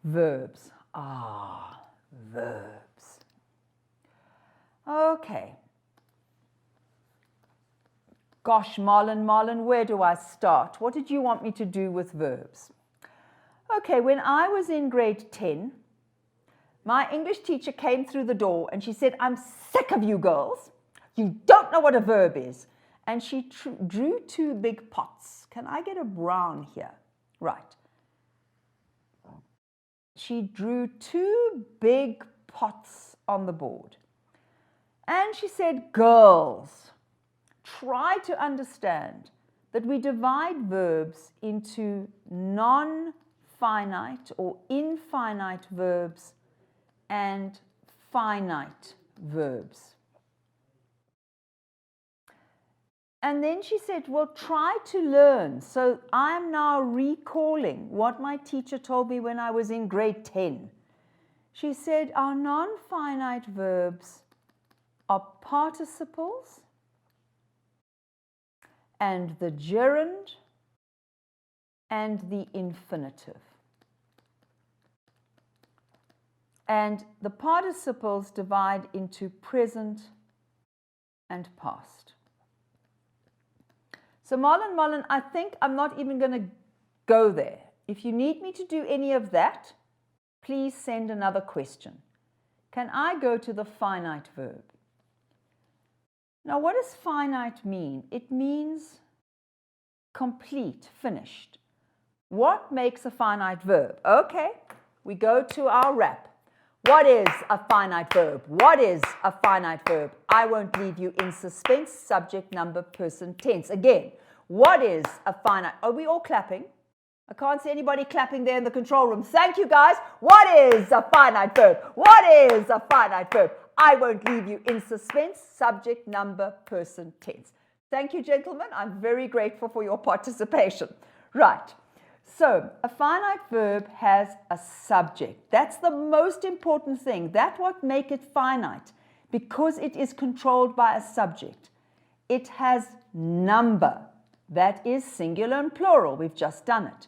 Verbs. Ah, verbs. Okay. Gosh, Marlon, where do I start? What did you want me to do with verbs? Okay, when I was in grade 10, my English teacher came through the door and she said, I'm sick of you girls. You don't know what a verb is. And she drew two big pots. Can I get a brown here? Right. She drew two big pots on the board. And she said, girls, try to understand that we divide verbs into non-finite or infinite verbs and finite verbs. And then she said, well, try to learn. So I'm now recalling what my teacher told me when I was in grade 10. She said, our non-finite verbs are participles and the gerund and the infinitive. And the participles divide into present and past. So Marlon, I think I'm not even going to go there. If you need me to do any of that, please send another question. Can I go to the finite verb? Now, what does finite mean? It means complete, finished. What makes a finite verb? Okay, we go to our wrap. What is a finite verb? What is a finite verb? I won't leave you in suspense. Subject, number, person, tense. Again, what is a finite? Are we all clapping? I can't see anybody clapping there in the control room. Thank you, guys. What is a finite verb? What is a finite verb? I won't leave you in suspense. Subject, number, person, tense. Thank you, gentlemen. I'm very grateful for your participation. Right. So, a finite verb has a subject. That's the most important thing. That's what makes it finite, because it is controlled by a subject. It has number. That is singular and plural. We've just done it.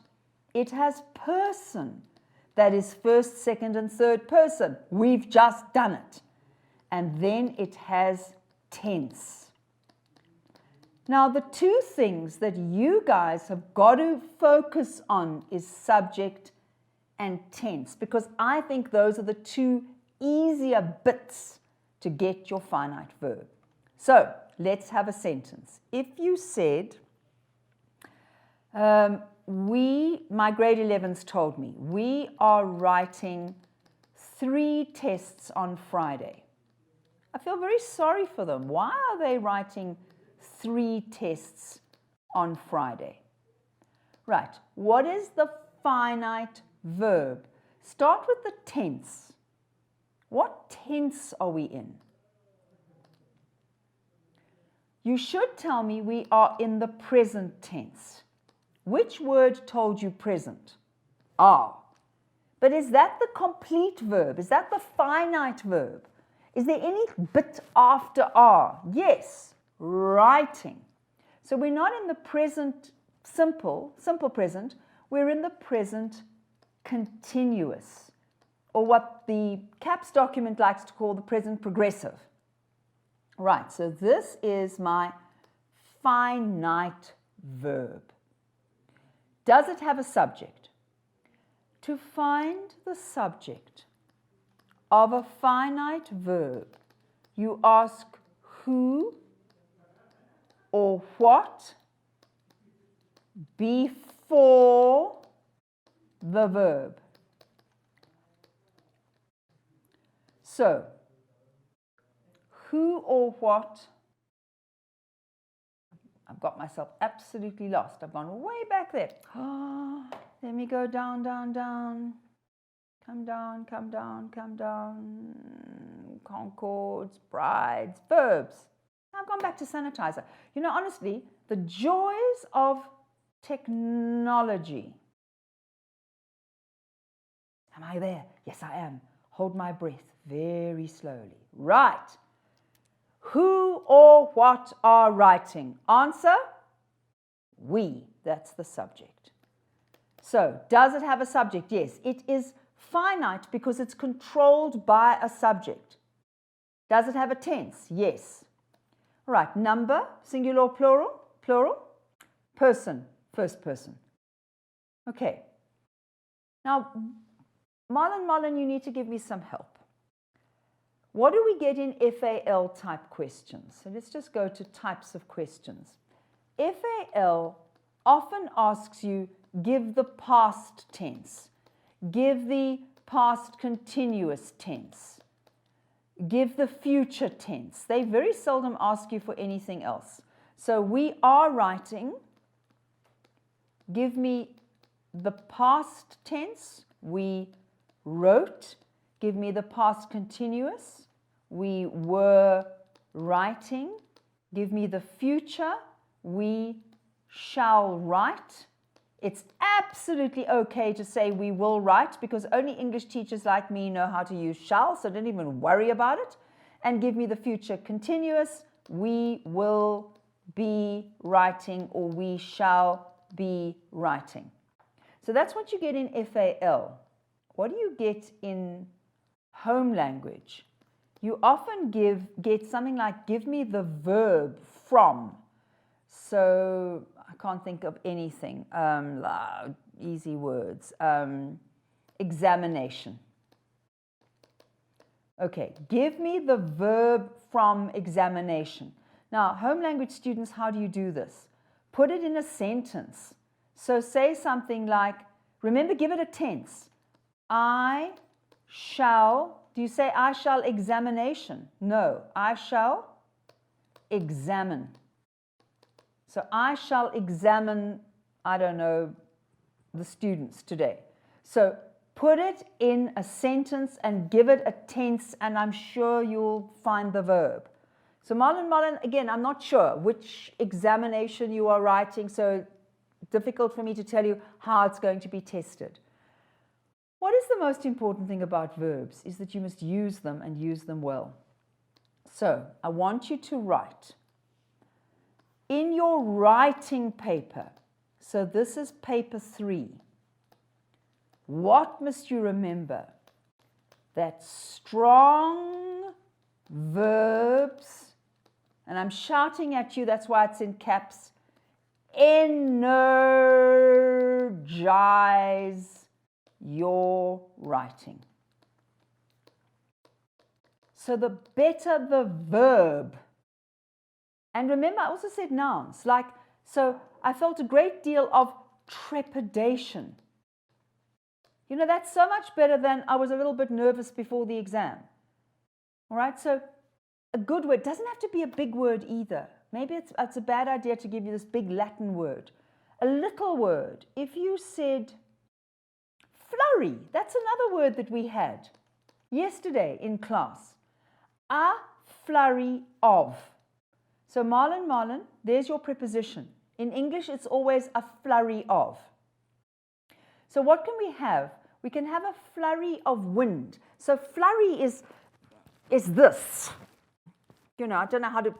It has person. That is first, second, and third person. We've just done it. And then it has tense. Now, the two things that you guys have got to focus on is subject and tense, because I think those are the two easier bits to get your finite verb. So, let's have a sentence. If you said, my grade 11s told me, we are writing 3 tests on Friday. I feel very sorry for them. Why are they writing 3 tests on Friday? Right. What is the finite verb? Start with the tense. What tense are we in? You should tell me we are in the present tense. Which word told you present? Are. But is that the complete verb? Is that the finite verb? Is there any bit after are? Yes. Writing. So we're not in the present simple present, we're in the present continuous, or what the CAPS document likes to call the present progressive. Right, so this is my finite verb. Does it have a subject? To find the subject of a finite verb, you ask who or what before the verb. So, who or what? I've got myself absolutely lost. I've gone way back there. Let me go down, down, down. Come down, come down, come down. Concords, brides, verbs. I've gone back to sanitizer. You know, honestly, the joys of technology. Am I there? Yes, I am. Hold my breath very slowly. Right. Who or what are writing? Answer? We. That's the subject. So, does it have a subject? Yes. It is Finite because it's controlled by a subject. Does it have a tense? Yes. All right, number, singular or plural? Plural. Person, first person. Okay. Now, Marlon, you need to give me some help. What do we get in FAL type questions? So let's just go to types of questions. FAL often asks you, give the past tense, give the past continuous tense, give the future tense. They very seldom ask you for anything else. So we are writing, give me the past tense, we wrote, give me the past continuous, we were writing, give me the future, we shall write. It's absolutely okay to say we will write because only English teachers like me know how to use shall, so don't even worry about it. And give me the future continuous, we will be writing or we shall be writing. So that's what you get in FAL. What do you get in home language? You often get something like, give me the verb from. So I can't think of anything. Easy words. Examination. Okay, give me the verb from examination. Now, home language students, how do you do this? Put it in a sentence. So say something like, remember, give it a tense. I shall, do you say I shall examination? No, I shall examine. So I shall examine, I don't know, the students today. So put it in a sentence and give it a tense, and I'm sure you'll find the verb. So Marlon, again, I'm not sure which examination you are writing, so difficult for me to tell you how it's going to be tested. What is the most important thing about verbs is that you must use them and use them well. So I want you to write in your writing paper. So this is paper 3. What must you remember? That strong verbs, and I'm shouting at you, that's why it's in caps, energize your writing. So the better the verb, and remember I also said nouns, like, so I felt a great deal of trepidation. You know, that's so much better than I was a little bit nervous before the exam. All right, so a good word doesn't have to be a big word either. Maybe it's a bad idea to give you this big Latin word. A little word. If you said flurry, that's another word that we had yesterday in class. A flurry of. So Marlon, there's your preposition. In English, it's always a flurry of. So what can we have? We can have a flurry of wind. So flurry is this. You know, I don't know how to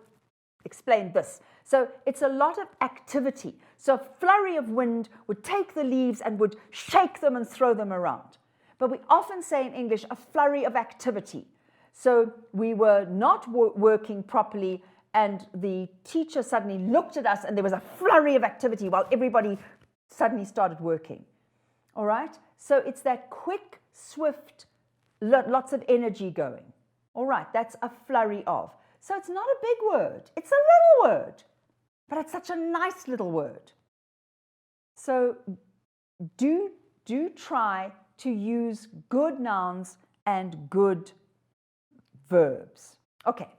explain this. So it's a lot of activity. So a flurry of wind would take the leaves and would shake them and throw them around. But we often say in English, a flurry of activity. So we were not working properly, and the teacher suddenly looked at us and there was a flurry of activity while everybody suddenly started working. All right? So it's that quick, swift, lots of energy going. All right, that's a flurry of. So it's not a big word. It's a little word, but it's such a nice little word. So do try to use good nouns and good verbs. Okay.